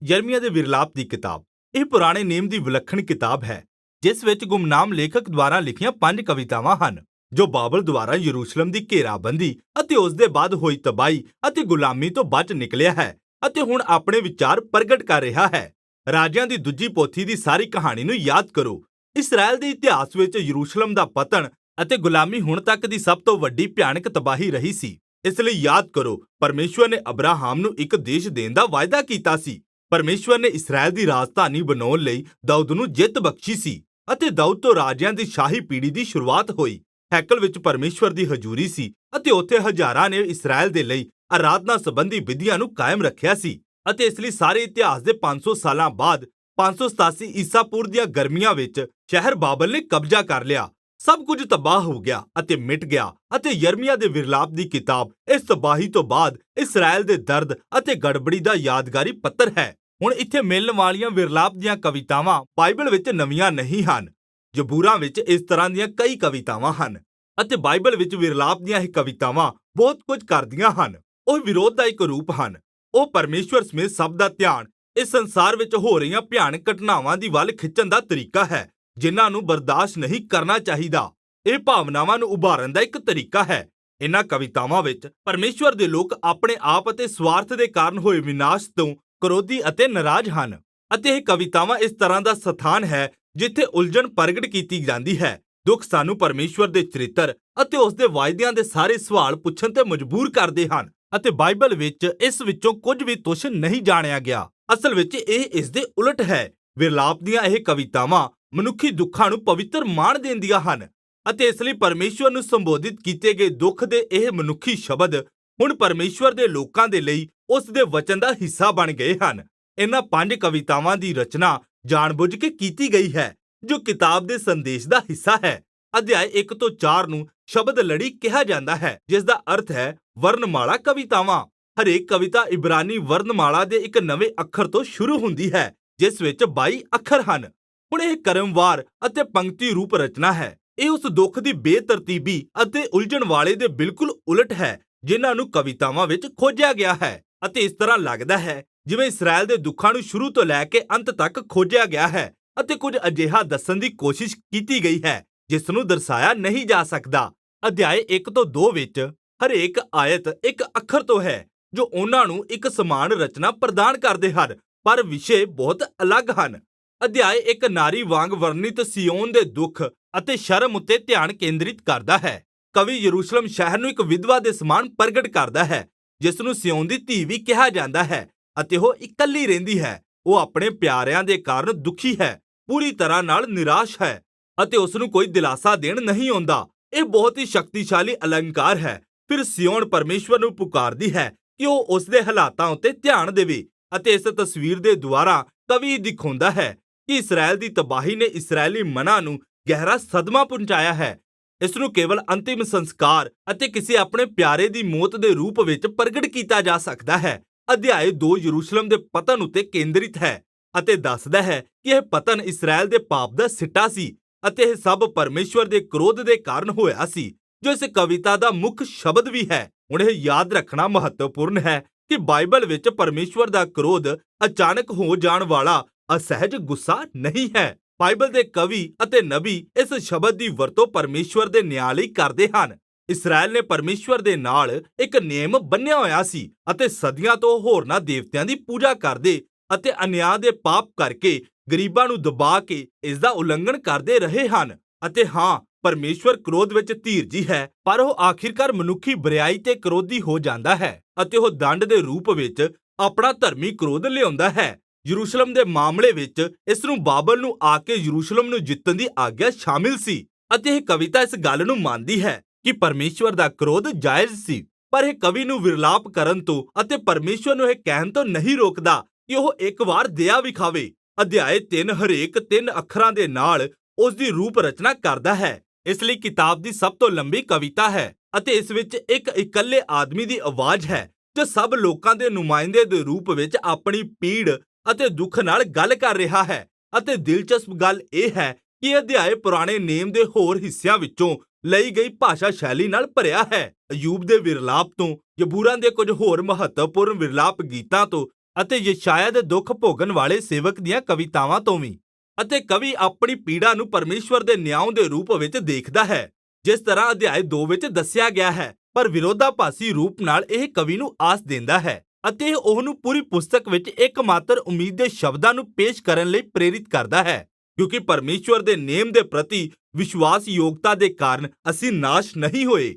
ਯਰਮੀਆ ਦੇ ਵਿਰਲਾਪ ਦੀ ਕਿਤਾਬ। ਇਹ ਪੁਰਾਣੇ ਨੇਮ ਦੀ ਵਿਲੱਖਣ ਕਿਤਾਬ ਹੈ, ਜਿਸ ਵਿੱਚ ਗੁਮਨਾਮ ਲੇਖਕ ਦੁਆਰਾ ਲਿਖੀਆਂ 5 ਕਵਿਤਾਵਾਂ ਹਨ, ਜੋ ਬਾਬਲ ਦੁਆਰਾ ਯਰੂਸ਼ਲਮ ਦੀ ਘੇਰਾਬੰਦੀ ਅਤੇ ਉਸ ਦੇ ਬਾਅਦ ਹੋਈ ਤਬਾਹੀ ਅਤੇ ਗੁਲਾਮੀ ਤੋਂ ਬਚ ਨਿਕਲਿਆ ਹੈ ਅਤੇ ਹੁਣ ਆਪਣੇ ਵਿਚਾਰ ਪ੍ਰਗਟ ਕਰ ਰਿਹਾ ਹੈ। ਰਾਜਿਆਂ ਦੀ ਦੂਜੀ ਪੋਥੀ ਦੀ ਸਾਰੀ ਕਹਾਣੀ ਨੂੰ ਯਾਦ ਕਰੋ। ਇਸਰਾਇਲ ਦੇ ਇਤਿਹਾਸ ਵਿੱਚ ਯਰੂਸ਼ਲਮ ਦਾ ਪਤਨ ਅਤੇ ਗੁਲਾਮੀ ਹੁਣ ਤੱਕ ਦੀ ਸਭ ਤੋਂ ਵੱਡੀ ਭਿਆਨਕ ਤਬਾਹੀ ਰਹੀ ਸੀ। ਇਸ ਲਈ ਯਾਦ ਕਰੋ, ਪਰਮੇਸ਼ਵਰ ਨੇ ਅਬਰਾਹਮ ਨੂੰ ਇੱਕ ਦੇਸ਼ ਦੇਣ ਦਾ ਵਾਅਦਾ ਕੀਤਾ ਸੀ। ਪਰਮੇਸ਼ਵਰ ਨੇ ਇਸਰਾਇਲ ਦੀ ਰਾਜਧਾਨੀ ਬਣਾਉਣ ਲਈ ਦਾਊਦ ਨੂੰ ਜਿੱਤ ਬਖਸ਼ੀ ਸੀ ਅਤੇ ਦਾਊਦ ਤੋਂ ਰਾਜਿਆਂ ਦੀ ਸ਼ਾਹੀ ਪੀੜ੍ਹੀ ਦੀ ਸ਼ੁਰੂਆਤ ਹੋਈ। ਹੈਕਲ ਵਿੱਚ ਪਰਮੇਸ਼ਵਰ ਦੀ ਹਜ਼ੂਰੀ ਸੀ ਅਤੇ ਉੱਥੇ ਹਜ਼ਾਰਾਂ ਨੇ ਇਸਰਾਇਲ ਦੇ ਲਈ ਆਰਾਧਨਾ ਸੰਬੰਧੀ ਵਿਧੀਆਂ ਨੂੰ ਕਾਇਮ ਰੱਖਿਆ ਸੀ ਅਤੇ ਇਸ ਲਈ ਸਾਰੇ ਇਤਿਹਾਸ ਦੇ 500 ਸਾਲਾਂ ਬਾਅਦ 587 ਈਸਾ ਪੂਰਵ ਦੀਆਂ ਗਰਮੀਆਂ ਵਿੱਚ ਸ਼ਹਿਰ ਬਾਬਲ ਨੇ ਕਬਜ਼ਾ ਕਰ ਲਿਆ। ਸਭ ਕੁਝ ਤਬਾਹ ਹੋ ਗਿਆ ਅਤੇ ਮਿਟ ਗਿਆ ਅਤੇ ਯਰਮੀਆ ਦੇ ਵਿਰਲਾਪ ਦੀ ਕਿਤਾਬ ਇਸ ਤਬਾਹੀ ਤੋਂ ਬਾਅਦ ਇਸਰਾਇਲ ਦੇ ਦਰਦ ਅਤੇ ਗੜਬੜੀ ਦਾ ਯਾਦਗਾਰੀ ਪੱਤਰ ਹੈ। ਹੁਣ ਇੱਥੇ ਮਿਲਣ ਵਾਲੀਆਂ ਵਿਰਲਾਪ ਦੀਆਂ ਕਵਿਤਾਵਾਂ ਬਾਈਬਲ ਵਿੱਚ ਨਵੀਆਂ ਨਹੀਂ ਹਨ। ਜ਼ਬੂਰਾਂ ਵਿੱਚ ਇਸ ਤਰ੍ਹਾਂ ਦੀਆਂ ਕਈ ਕਵਿਤਾਵਾਂ ਹਨ ਅਤੇ ਬਾਈਬਲ ਵਿੱਚ ਵਿਰਲਾਪ ਦੀਆਂ ਇਹ ਕਵਿਤਾਵਾਂ ਬਹੁਤ ਕੁਝ ਕਰਦੀਆਂ ਹਨ। ਉਹ ਵਿਰੋਧ ਦਾ ਇੱਕ ਰੂਪ ਹਨ। ਉਹ ਪਰਮੇਸ਼ਵਰ ਸਮੇਤ ਸਭ ਦਾ ਧਿਆਨ ਇਸ ਸੰਸਾਰ ਵਿੱਚ ਹੋ ਰਹੀਆਂ ਭਿਆਨਕ ਘਟਨਾਵਾਂ ਦੀ ਵੱਲ ਖਿੱਚਣ ਦਾ ਤਰੀਕਾ ਹੈ, ਜਿਨ੍ਹਾਂ ਨੂੰ ਬਰਦਾਸ਼ਤ ਨਹੀਂ ਕਰਨਾ ਚਾਹੀਦਾ। ਇਹ ਭਾਵਨਾਵਾਂ ਨੂੰ ਉਭਾਰਨ ਦਾ ਇੱਕ ਤਰੀਕਾ ਹੈ। ਇਹਨਾਂ ਕਵਿਤਾਵਾਂ ਵਿੱਚ ਪਰਮੇਸ਼ਵਰ ਦੇ ਲੋਕ ਆਪਣੇ ਆਪ ਅਤੇ ਸਵਾਰਥ ਦੇ ਕਾਰਨ ਹੋਏ ਵਿਨਾਸ਼ ਤੋਂ ਕਰੋਧੀ ਅਤੇ ਨਾਰਾਜ਼ ਹਨ ਅਤੇ ਇਹ ਕਵਿਤਾਵਾਂ ਇਸ ਤਰ੍ਹਾਂ ਦਾ ਸਥਾਨ ਹੈ ਜਿੱਥੇ ਉਲਝਣ ਪ੍ਰਗਟ ਕੀਤੀ ਜਾਂਦੀ ਹੈ। ਦੁੱਖ ਸਾਨੂੰ ਪਰਮੇਸ਼ਵਰ ਦੇ ਚਰਿੱਤਰ ਅਤੇ ਉਸ ਦੇ ਵਾਅਦਿਆਂ ਦੇ ਸਾਰੇ ਸਵਾਲ ਪੁੱਛਣ ਤੇ ਮਜਬੂਰ ਕਰਦੇ ਹਨ ਅਤੇ ਬਾਈਬਲ ਵਿੱਚ ਇਸ ਵਿੱਚੋਂ ਕੁਝ ਵੀ ਤੁੱਛ ਨਹੀਂ ਜਾਣਿਆ ਗਿਆ। ਅਸਲ ਵਿੱਚ ਇਹ ਇਸ ਦੇ ਉਲਟ ਹੈ। ਵਿਰਲਾਪ ਦੀਆਂ ਇਹ ਕਵਿਤਾਵਾਂ ਮਨੁੱਖੀ ਦੁੱਖਾਂ ਨੂੰ ਪਵਿੱਤਰ ਮਾਣ ਦਿੰਦੀਆਂ ਹਨ ਅਤੇ ਇਸ ਲਈ ਪਰਮੇਸ਼ਵਰ ਨੂੰ ਸੰਬੋਧਿਤ ਕੀਤੇ ਗਏ ਦੁੱਖ ਦੇ ਇਹ ਮਨੁੱਖੀ ਸ਼ਬਦ ਹੁਣ ਪਰਮੇਸ਼ਵਰ ਦੇ ਲੋਕਾਂ ਦੇ ਲਈ ਉਸ ਦੇ ਵਚਨ ਦਾ ਹਿੱਸਾ ਬਣ ਗਏ ਹਨ। ਇਹਨਾਂ 5 ਕਵਿਤਾਵਾਂ ਦੀ ਰਚਨਾ ਜਾਣਬੁੱਝ ਕੇ ਕੀਤੀ ਗਈ ਹੈ, ਜੋ ਕਿਤਾਬ ਦੇ ਸੰਦੇਸ਼ ਦਾ ਹਿੱਸਾ ਹੈ। ਅਧਿਆਇ 1 ਤੋਂ 4 ਨੂੰ ਸ਼ਬਦ ਲੜੀ ਕਿਹਾ ਜਾਂਦਾ ਹੈ, ਜਿਸ ਦਾ ਅਰਥ ਹੈ ਵਰਨਮਾਲਾ ਕਵਿਤਾਵਾਂ। ਹਰੇਕ ਕਵਿਤਾ ਇਬਰਾਨੀ ਵਰਨਮਾਲਾ ਦੇ ਇੱਕ ਨਵੇਂ ਅੱਖਰ ਤੋਂ ਸ਼ੁਰੂ ਹੁੰਦੀ ਹੈ, ਜਿਸ ਵਿੱਚ 22 ਅੱਖਰ ਹਨ। ਹੁਣ ਇਹ ਕ੍ਰਮਵਾਰ ਅਤੇ ਪੰਕਤੀ ਰੂਪ ਰਚਨਾ ਹੈ। ਇਹ ਉਸ ਦੁੱਖ ਦੀ ਬੇਤਰਤੀਬੀ ਅਤੇ ਉਲਝਣ ਵਾਲੇ ਦੇ ਬਿਲਕੁਲ ਉਲਟ ਹੈ, ਜਿਨ੍ਹਾਂ ਨੂੰ ਕਵਿਤਾਵਾਂ ਵਿੱਚ ਖੋਜਿਆ ਗਿਆ ਹੈ ਅਤੇ ਇਸ ਤਰ੍ਹਾਂ ਲੱਗਦਾ ਹੈ ਜਿਵੇਂ ਇਸਰਾਇਲ ਦੇ ਦੁੱਖਾਂ ਨੂੰ ਸ਼ੁਰੂ ਤੋਂ ਲੈ ਕੇ ਅੰਤ ਤੱਕ ਖੋਜਿਆ ਗਿਆ ਹੈ ਅਤੇ ਕੁਝ ਅਜਿਹਾ ਦੱਸਣ ਦੀ ਕੋਸ਼ਿਸ਼ ਕੀਤੀ ਗਈ ਹੈ ਜਿਸ ਨੂੰ ਦਰਸਾਇਆ ਨਹੀਂ ਜਾ ਸਕਦਾ। ਅਧਿਆਇ 1 ਤੋਂ 2 ਵਿੱਚ ਹਰੇਕ ਆਇਤ ਇੱਕ ਅੱਖਰ ਤੋਂ ਹੈ, ਜੋ ਉਹਨਾਂ ਨੂੰ ਇੱਕ ਸਮਾਨ ਰਚਨਾ ਪ੍ਰਦਾਨ ਕਰਦੇ ਹਨ, ਪਰ ਵਿਸ਼ੇ ਬਹੁਤ ਅਲੱਗ ਹਨ। ਅਧਿਆਇ 1 ਨਾਰੀ ਵਾਂਗ ਵਰਣਿਤ ਸਿਯੋਨ ਦੇ ਦੁੱਖ ਅਤੇ ਸ਼ਰਮ ਉੱਤੇ ਧਿਆਨ ਕੇਂਦਰਿਤ ਕਰਦਾ ਹੈ। ਕਵੀ ਯਰੂਸ਼ਲਮ ਸ਼ਹਿਰ ਨੂੰ ਇੱਕ ਵਿਧਵਾ ਦੇ ਸਮਾਨ ਪ੍ਰਗਟ ਕਰਦਾ ਹੈ, ਜਿਸ ਨੂੰ ਸਿਯੋਨ ਦੀ ਧੀ ਵੀ ਕਿਹਾ ਜਾਂਦਾ ਹੈ ਅਤੇ ਉਹ ਇਕੱਲੀ ਰਹਿੰਦੀ ਹੈ। ਉਹ ਆਪਣੇ ਪਿਆਰਿਆਂ ਦੇ ਕਾਰਨ ਦੁਖੀ ਹੈ, ਪੂਰੀ ਤਰ੍ਹਾਂ ਨਾਲ ਨਿਰਾਸ਼ ਹੈ ਅਤੇ ਉਸ ਨੂੰ ਕੋਈ ਦਿਲਾਸਾ ਦੇਣ ਨਹੀਂ ਆਉਂਦਾ। ਇਹ ਬਹੁਤ ਹੀ ਸ਼ਕਤੀਸ਼ਾਲੀ ਅਲੰਕਾਰ ਹੈ। ਫਿਰ ਸਿਯੋਨ ਪਰਮੇਸ਼ਵਰ ਨੂੰ ਪੁਕਾਰਦੀ ਹੈ ਕਿ ਉਹ ਉਸ ਦੇ ਹਾਲਾਤਾਂ ਉੱਤੇ ਧਿਆਨ ਦੇਵੇ ਅਤੇ ਇਸ ਤਸਵੀਰ ਦੇ ਦੁਆਰਾ ਕਵੀ ਦਿਖਾਉਂਦਾ ਹੈ ਕਿ ਇਸਰਾਇਲ ਦੀ ਤਬਾਹੀ ਨੇ ਇਸਰਾਇਲੀ ਮਨਾਂ ਨੂੰ ਗਹਿਰਾ ਸਦਮਾ ਪਹੁੰਚਾਇਆ ਹੈ। ਇਸ ਨੂੰ ਕੇਵਲ ਅੰਤਿਮ ਸੰਸਕਾਰ ਅਤੇ ਕਿਸੇ ਆਪਣੇ ਪਿਆਰੇ ਦੀ ਮੌਤ ਦੇ ਰੂਪ ਵਿੱਚ ਪ੍ਰਗਟ ਕੀਤਾ ਜਾ ਸਕਦਾ ਹੈ। ਅਧਿਆਇ 2 ਯਰੂਸ਼ਲਮ ਦੇ ਪਤਨ ਉੱਤੇ ਕੇਂਦਰਿਤ ਹੈ ਅਤੇ ਦੱਸਦਾ ਹੈ ਕਿ ਇਹ ਪਤਨ ਇਸਰਾਇਲ ਦੇ ਪਾਪ ਦਾ ਸਿੱਟਾ ਸੀ ਅਤੇ ਇਹ ਸਭ ਪਰਮੇਸ਼ਵਰ ਦੇ ਕ੍ਰੋਧ ਦੇ ਕਾਰਨ ਹੋਇਆ ਸੀ, ਜੋ ਇਸ ਕਵਿਤਾ ਦਾ ਮੁੱਖ ਸ਼ਬਦ ਵੀ ਹੈ। ਹੁਣ ਇਹ ਯਾਦ ਰੱਖਣਾ ਮਹੱਤਵਪੂਰਨ ਹੈ ਕਿ ਬਾਈਬਲ ਵਿੱਚ ਪਰਮੇਸ਼ਵਰ ਦਾ ਕ੍ਰੋਧ ਅਚਾਨਕ ਹੋ ਜਾਣ ਵਾਲਾ ਅਸਹਿਜ ਗੁੱਸਾ ਨਹੀਂ ਹੈ। ਬਾਈਬਲ ਦੇ ਕਵੀ ਅਤੇ ਨਬੀ ਇਸ ਸ਼ਬਦ ਦੀ ਵਰਤੋਂ ਪਰਮੇਸ਼ਵਰ ਦੇ ਨਿਆਂ ਲਈ ਕਰਦੇ ਹਨ। ਇਸਰਾਇਲ ਨੇ ਪਰਮੇਸ਼ਵਰ ਦੇ ਨਾਲ ਇੱਕ ਨਿਯਮ ਬੰਨ੍ਹਿਆ ਹੋਇਆ ਸੀ ਅਤੇ ਸਦੀਆਂ ਤੋਂ ਹੋਰਨਾਂ ਦੇਵਤਿਆਂ ਦੀ ਪੂਜਾ ਕਰਦੇ ਅਤੇ ਅਨਿਆਂ ਦੇ ਪਾਪ ਕਰਕੇ ਗਰੀਬਾਂ ਨੂੰ ਦਬਾ ਕੇ ਇਸ ਦਾ ਉਲੰਘਣ ਕਰਦੇ ਰਹੇ ਹਨ। ਅਤੇ ਹਾਂ, ਪਰਮੇਸ਼ਵਰ ਕ੍ਰੋਧ ਵਿੱਚ ਧੀਰਜੀ ਹੈ, ਪਰ ਉਹ ਆਖਿਰਕਾਰ ਮਨੁੱਖੀ ਬੁਰਾਈ ਤੇ ਕ੍ਰੋਧੀ ਹੋ ਜਾਂਦਾ ਹੈ ਅਤੇ ਉਹ ਦੰਡ ਦੇ ਰੂਪ ਵਿੱਚ ਆਪਣਾ ਧਰਮੀ ਕ੍ਰੋਧ ਲਿਆਉਂਦਾ ਹੈ। ਯਰੂਸ਼ਲਮ ਦੇ ਮਾਮਲੇ ਵਿੱਚ ਇਸ ਨੂੰ ਬਾਬਲ ਨੂੰ ਆ ਕੇ ਯਰੂਸ਼ਲਮ ਨੂੰ ਜਿੱਤਣ ਦੀ ਆਗਿਆ ਸ਼ਾਮਿਲ ਸੀ ਅਤੇ ਇਹ ਕਵਿਤਾ ਇਸ ਗੱਲ ਨੂੰ ਮੰਨਦੀ ਹੈ ਕਿ ਪਰਮੇਸ਼ਵਰ ਦਾ ਕ੍ਰੋਧ ਜਾਇਜ਼ ਸੀ, ਪਰ ਇਹ ਕਵੀ ਨੂੰ ਵਿਰਲਾਪ ਕਰਨ ਤੋਂ ਅਤੇ ਪਰਮੇਸ਼ਵਰ ਨੂੰ ਇਹ ਕਹਿਣ ਤੋਂ ਨਹੀਂ ਰੋਕਦਾ ਕਿ ਉਹ ਇੱਕ ਵਾਰ ਦਇਆ ਵਿਖਾਵੇ। ਅਧਿਆਇ 3 ਹਰੇਕ 3 ਅੱਖਰਾਂ ਦੇ ਨਾਲ ਉਸ ਦੀ ਰੂਪ ਰਚਨਾ ਕਰਦਾ ਹੈ, ਇਸ ਲਈ ਕਿਤਾਬ ਦੀ ਸਭ ਤੋਂ ਲੰਬੀ ਕਵਿਤਾ ਹੈ ਅਤੇ ਇਸ ਵਿੱਚ ਇੱਕ ਇਕੱਲੇ ਆਦਮੀ ਦੀ ਆਵਾਜ਼ ਹੈ ਜੋ ਸਭ ਲੋਕਾਂ ਦੇ ਨੁਮਾਇੰਦੇ ਦੇ ਰੂਪ ਵਿੱਚ ਆਪਣੀ ਪੀੜ ਅਤੇ ਦੁੱਖ ਨਾਲ ਗੱਲ ਕਰ ਰਿਹਾ ਹੈ। ਅਤੇ ਦਿਲਚਸਪ ਗੱਲ ਇਹ ਹੈ ਕਿ ਇਹ ਅਧਿਆਇ ਪੁਰਾਣੇ ਨੇਮ ਦੇ ਹੋਰ ਹਿੱਸਿਆਂ ਵਿੱਚੋਂ ਲਈ ਗਈ ਭਾਸ਼ਾ ਸ਼ੈਲੀ ਨਾਲ ਭਰਿਆ ਹੈ। ਅਯੂਬ ਦੇ ਵਿਰਲਾਪ ਤੋਂ ਜ਼ਬੂਰਾਂ ਦੇ ਕੁਝ ਹੋਰ ਮਹੱਤਵਪੂਰਨ ਵਿਰਲਾਪ ਗੀਤਾਂ ਤੋਂ ਅਤੇ ਯਸ਼ਾਇਆ ਦੇ ਦੁੱਖ ਭੋਗਣ ਵਾਲੇ ਸੇਵਕ ਦੀਆਂ ਕਵਿਤਾਵਾਂ ਤੋਂ ਵੀ। ਅਤੇ ਕਵੀ ਆਪਣੀ ਪੀੜਾ ਨੂੰ ਪਰਮੇਸ਼ਵਰ ਦੇ ਨਿਆਂ ਦੇ ਰੂਪ ਵਿੱਚ ਦੇਖਦਾ ਹੈ, ਜਿਸ ਤਰ੍ਹਾਂ ਅਧਿਆਇ 2 ਵਿੱਚ ਦੱਸਿਆ ਗਿਆ ਹੈ। ਪਰ ਵਿਰੋਧਾਭਾਸੀ ਰੂਪ ਨਾਲ ਇਹ ਕਵੀ ਨੂੰ ਆਸ ਦਿੰਦਾ ਹੈ ਅਤੇ ਇਹ ਉਹਨੂੰ ਪੂਰੀ ਪੁਸਤਕ ਵਿੱਚ ਇੱਕਮਾਤਰ ਉਮੀਦ ਦੇ ਸ਼ਬਦਾਂ ਨੂੰ ਪੇਸ਼ ਕਰਨ ਲਈ ਪ੍ਰੇਰਿਤ ਕਰਦਾ ਹੈ, ਕਿਉਂਕਿ ਪਰਮੇਸ਼ਵਰ ਦੇ ਨੇਮ ਦੇ ਪ੍ਰਤੀ ਵਿਸ਼ਵਾਸ ਯੋਗਤਾ ਦੇ ਕਾਰਨ ਅਸੀਂ ਨਾਸ਼ ਨਹੀਂ ਹੋਏ।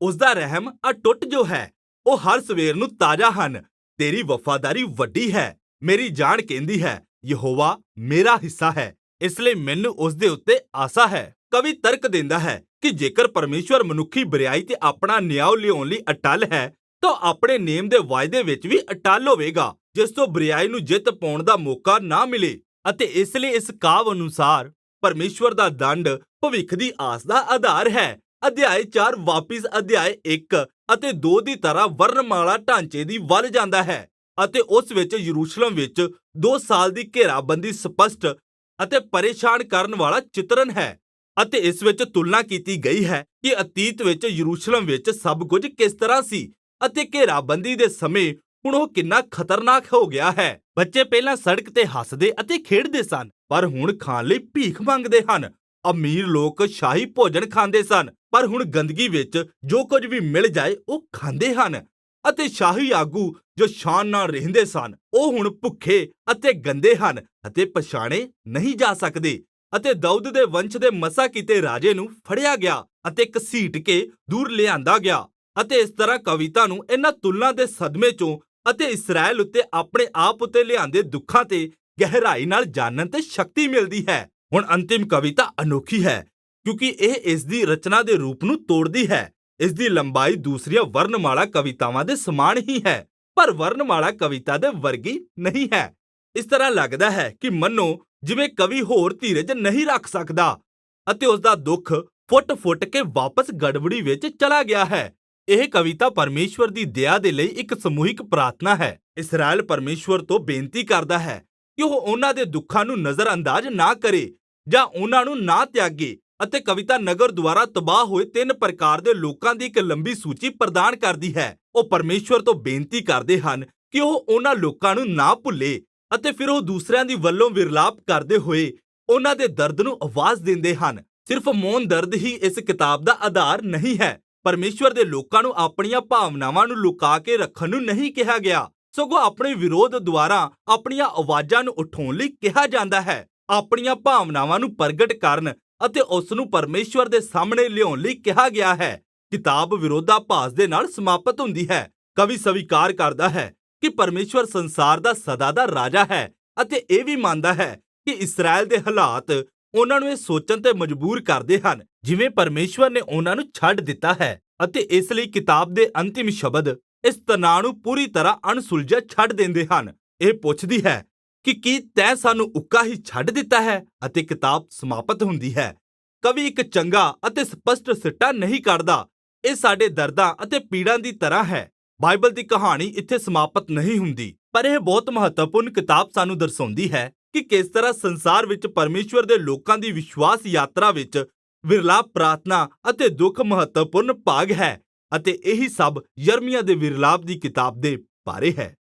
ਉਸ ਦਾ ਰਹਿਮ ਅਟੁੱਟ ਜੋ ਹੈ, ਉਹ ਹਰ ਸਵੇਰ ਨੂੰ ਤਾਜ਼ਾ ਹਨ। ਤੇਰੀ ਵਫ਼ਾਦਾਰੀ ਵੱਡੀ ਹੈ। ਮੇਰੀ ਜਾਨ ਕਹਿੰਦੀ ਹੈ, ਯਹੋਵਾ ਮੇਰਾ ਹਿੱਸਾ ਹੈ, ਇਸ ਲਈ ਮੈਨੂੰ ਉਸ ਦੇ ਉੱਤੇ ਆਸਾ ਹੈ। ਕਵੀ ਤਰਕ ਦਿੰਦਾ ਹੈ ਕਿ ਜੇਕਰ ਪਰਮੇਸ਼ਵਰ ਮਨੁੱਖੀ ਬੁਰਾਈ ਤੇ ਆਪਣਾ ਨਿਆਂ ਲਿਆਉਣ ਲਈ ਅਟੱਲ ਹੈ, ਤਾਂ ਆਪਣੇ ਨੇਮ ਦੇ ਵਾਅਦੇ ਵਿੱਚ ਵੀ ਅਟੱਲ ਹੋਵੇਗਾ, ਜਿਸ ਤੋਂ ਬੁਰਾਈ ਨੂੰ ਜਿੱਤ ਪਾਉਣ ਦਾ ਮੌਕਾ ਨਾ ਮਿਲੇ। ਅਤੇ ਇਸ ਲਈ ਇਸ ਕਾਵਿ ਅਨੁਸਾਰ ਪਰਮੇਸ਼ਵਰ ਦਾ ਦੰਡ ਭਵਿੱਖ ਦੀ ਆਸ ਦਾ ਆਧਾਰ ਹੈ। ਅਧਿਆਇ 4 ਵਾਪਿਸ ਅਧਿਆਇ 1 ਅਤੇ 2 ਦੀ ਤਰ੍ਹਾਂ ਵਰਣਮਾਲਾ ਢਾਂਚੇ ਦੀ ਵੱਲ ਜਾਂਦਾ ਹੈ ਅਤੇ ਉਸ ਵਿੱਚ ਯਰੂਸ਼ਲਮ ਵਿੱਚ 2 ਸਾਲ ਦੀ ਘੇਰਾਬੰਦੀ ਸਪਸ਼ਟ ਅਤੇ ਪਰੇਸ਼ਾਨ ਕਰਨ ਵਾਲਾ ਚਿਤਰਨ ਹੈ। ਅਤੇ ਇਸ ਵਿੱਚ ਤੁਲਨਾ ਕੀਤੀ ਗਈ ਹੈ ਕਿ ਅਤੀਤ ਵਿੱਚ ਯਰੂਸ਼ਲਮ ਵਿੱਚ ਸਭ ਕੁਝ ਕਿਸ ਤਰ੍ਹਾਂ ਸੀ ਅਤੇ ਘੇਰਾਬੰਦੀ ਦੇ ਸਮੇਂ ਹੁਣ ਉਹ ਕਿੰਨਾ ਖਤਰਨਾਕ ਹੋ ਗਿਆ ਹੈ। ਬੱਚੇ ਪਹਿਲਾਂ ਸੜਕ ਤੇ ਹੱਸਦੇ ਅਤੇ ਖੇਡਦੇ ਸਨ, ਪਰ ਹੁਣ ਖਾਣ ਲਈ ਭੀਖ ਮੰਗਦੇ ਹਨ। ਅਮੀਰ ਲੋਕ ਸ਼ਾਹੀ ਭੋਜਨ ਖਾਂਦੇ ਸਨ, ਪਰ ਹੁਣ ਗੰਦਗੀ ਵਿੱਚ ਜੋ ਕੁਝ ਵੀ ਮਿਲ ਜਾਏ ਉਹ ਖਾਂਦੇ ਹਨ। ਅਤੇ ਸ਼ਾਹੀ ਆਗੂ ਜੋ ਸ਼ਾਨ ਨਾਲ ਰਹਿੰਦੇ ਸਨ, ਉਹ ਹੁਣ ਭੁੱਖੇ ਅਤੇ ਗੰਦੇ ਹਨ ਅਤੇ ਪਛਾਣੇ ਨਹੀਂ ਜਾ ਸਕਦੇ। ਅਤੇ ਦਾਊਦ ਦੇ ਵੰਸ਼ ਦੇ ਮਸਾ ਕੀਤੇ ਰਾਜੇ ਨੂੰ ਫੜਿਆ ਗਿਆ ਅਤੇ ਘਸੀਟ ਕੇ ਦੂਰ ਲਿਆਂਦਾ ਗਿਆ। ਅਤੇ ਇਸ ਤਰ੍ਹਾਂ ਕਵਿਤਾ ਨੂੰ ਇਹਨਾਂ ਤੁਲਨਾ ਦੇ ਸਦਮੇ ਚੋਂ ਅਤੇ ਇਸਰਾਇਲ ਉੱਤੇ ਆਪਣੇ ਆਪ ਉੱਤੇ ਲਿਆਂਦੇ ਦੁੱਖਾਂ ਤੇ ਗਹਿਰਾਈ ਨਾਲ ਜਾਣਨ ਤੇ ਸ਼ਕਤੀ ਮਿਲਦੀ ਹੈ। ਹੁਣ ਅੰਤਿਮ ਕਵਿਤਾ ਅਨੋਖੀ ਹੈ, ਕਿਉਂਕਿ ਇਹ ਇਸ ਦੀ ਰਚਨਾ ਦੇ ਰੂਪ ਨੂੰ ਤੋੜਦੀ ਹੈ। ਇਸ ਦੀ ਲੰਬਾਈ ਦੂਸਰੀਆਂ ਵਰਣਮਾਲਾ ਕਵਿਤਾਵਾਂ ਦੇ ਸਮਾਨ ਹੀ ਹੈ, ਪਰ ਵਰਣਮਾਲਾ ਕਵਿਤਾ ਦੇ ਵਰਗੀ ਨਹੀਂ ਹੈ। ਇਸ ਤਰ੍ਹਾਂ ਲੱਗਦਾ ਹੈ ਕਿ ਮੰਨੋ ਜਿਵੇਂ ਕਵੀ ਹੋਰ ਧੀਰਜ ਨਹੀਂ ਰੱਖ ਸਕਦਾ ਅਤੇ ਉਸ ਦਾ ਦੁੱਖ ਫੁੱਟ-ਫੁੱਟ ਕੇ ਵਾਪਸ ਗੜਬੜੀ ਵਿੱਚ ਚਲਾ ਗਿਆ ਹੈ। ਇਹ ਕਵਿਤਾ ਪਰਮੇਸ਼ਵਰ ਦੀ ਦਇਆ ਦੇ ਲਈ ਇੱਕ ਸਮੂਹਿਕ ਪ੍ਰਾਰਥਨਾ ਹੈ। ਇਸਰਾਇਲ ਪਰਮੇਸ਼ਵਰ ਤੋਂ ਬੇਨਤੀ ਕਰਦਾ ਹੈ ਕਿ ਉਹ ਉਹਨਾਂ ਦੇ ਦੁੱਖਾਂ ਨੂੰ ਨਜ਼ਰਅੰਦਾਜ਼ ਨਾ ਕਰੇ ਜਾਂ ਉਹਨਾਂ ਨੂੰ ਨਾ ਤਿਆਗੇ। ਅਤੇ ਕਵਿਤਾ ਨਗਰ ਦੁਆਰਾ ਤਬਾਹ ਹੋਏ 3 ਪ੍ਰਕਾਰ ਦੇ ਲੋਕਾਂ ਦੀ ਇੱਕ ਲੰਬੀ ਸੂਚੀ ਪ੍ਰਦਾਨ ਕਰਦੀ ਹੈ। ਉਹ ਪਰਮੇਸ਼ਵਰ ਤੋਂ ਬੇਨਤੀ ਕਰਦੇ ਹਨ ਕਿ ਉਹ ਉਹਨਾਂ ਲੋਕਾਂ ਨੂੰ ਨਾ ਭੁੱਲੇ ਅਤੇ ਫਿਰ ਉਹ ਦੂਸਰਿਆਂ ਦੀ ਵੱਲੋਂ ਵਿਰਲਾਪ ਕਰਦੇ ਹੋਏ ਉਹਨਾਂ ਦੇ ਦਰਦ ਨੂੰ ਆਵਾਜ਼ ਦਿੰਦੇ ਹਨ। ਸਿਰਫ ਮੌਨ ਦਰਦ ਹੀ ਇਸ ਕਿਤਾਬ ਦਾ ਆਧਾਰ ਨਹੀਂ ਹੈ। ਪਰਮੇਸ਼ਵਰ ਦੇ ਲੋਕਾਂ ਨੂੰ ਆਪਣੀਆਂ ਭਾਵਨਾਵਾਂ ਨੂੰ ਲੁਕਾ ਕੇ ਰੱਖਣ ਨੂੰ ਨਹੀਂ ਕਿਹਾ ਗਿਆ, ਸਗੋਂ ਆਪਣੇ ਵਿਰੋਧ ਦੁਆਰਾ ਆਪਣੀਆਂ ਆਵਾਜ਼ਾਂ ਨੂੰ ਉਠਾਉਣ ਲਈ ਕਿਹਾ ਜਾਂਦਾ ਹੈ। ਆਪਣੀਆਂ ਭਾਵਨਾਵਾਂ ਨੂੰ ਪ੍ਰਗਟ ਕਰਨ ਅਤੇ ਉਸ ਨੂੰ ਪਰਮੇਸ਼ਵਰ ਦੇ ਸਾਹਮਣੇ ਲਿਆਉਣ ਲਈ ਕਿਹਾ ਗਿਆ ਹੈ। ਕਿਤਾਬ ਵਿਰੋਧਾਭਾਸ ਦੇ ਨਾਲ ਸਮਾਪਤ ਹੁੰਦੀ ਹੈ। ਕਵੀ ਸਵੀਕਾਰ ਕਰਦਾ ਹੈ ਕਿ ਪਰਮੇਸ਼ਵਰ ਸੰਸਾਰ ਦਾ ਸਦਾ ਦਾ ਰਾਜਾ ਹੈ ਅਤੇ ਇਹ ਵੀ ਮੰਨਦਾ ਹੈ ਕਿ ਇਸਰਾਇਲ ਦੇ ਹਾਲਾਤ ਉਹਨਾਂ ਨੂੰ ਇਹ ਸੋਚਣ ਤੇ ਮਜਬੂਰ ਕਰਦੇ ਹਨ ਜਿਵੇਂ ਪਰਮੇਸ਼ਵਰ ਨੇ ਉਹਨਾਂ ਨੂੰ ਛੱਡ ਦਿੱਤਾ ਹੈ। ਅਤੇ ਇਸ ਲਈ ਕਿਤਾਬ ਦੇ ਅੰਤਿਮ ਸ਼ਬਦ ਇਸ ਤਣਾਅ ਨੂੰ ਪੂਰੀ ਤਰ੍ਹਾਂ ਅਣਸੁਲਝਿਆ ਛੱਡ ਦਿੰਦੇ ਹਨ। ਇਹ ਪੁੱਛਦੀ ਹੈ ਕਿ ਕੀ ਤੈਂ ਸਾਨੂੰ ਉੱਕਾ ਹੀ ਛੱਡ ਦਿੱਤਾ ਹੈ, ਅਤੇ ਕਿਤਾਬ ਸਮਾਪਤ ਹੁੰਦੀ ਹੈ। ਕਵੀ ਇੱਕ ਚੰਗਾ ਅਤੇ ਸਪਸ਼ਟ ਸਿੱਟਾ ਨਹੀਂ ਕੱਢਦਾ। ਇਹ ਸਾਡੇ ਦਰਦਾਂ ਅਤੇ ਪੀੜਾਂ ਦੀ ਤਰ੍ਹਾਂ ਹੈ। ਬਾਈਬਲ ਦੀ ਕਹਾਣੀ ਇੱਥੇ ਸਮਾਪਤ ਨਹੀਂ ਹੁੰਦੀ, ਪਰ ਇਹ ਬਹੁਤ ਮਹੱਤਵਪੂਰਨ ਕਿਤਾਬ ਸਾਨੂੰ ਦਰਸਾਉਂਦੀ ਹੈ ਕਿ ਕਿਸ ਤਰ੍ਹਾਂ ਸੰਸਾਰ ਵਿੱਚ ਪਰਮੇਸ਼ਵਰ ਦੇ ਲੋਕਾਂ ਦੀ ਵਿਸ਼ਵਾਸ ਯਾਤਰਾ ਵਿੱਚ ਵਿਰਲਾਪ, ਪ੍ਰਾਰਥਨਾ ਅਤੇ ਦੁੱਖ ਮਹੱਤਵਪੂਰਨ ਭਾਗ ਹੈ। ਅਤੇ ਇਹੀ ਸਭ ਯਰਮੀਆ ਦੇ ਵਿਰਲਾਪ ਦੀ ਕਿਤਾਬ ਦੇ ਬਾਰੇ ਹੈ।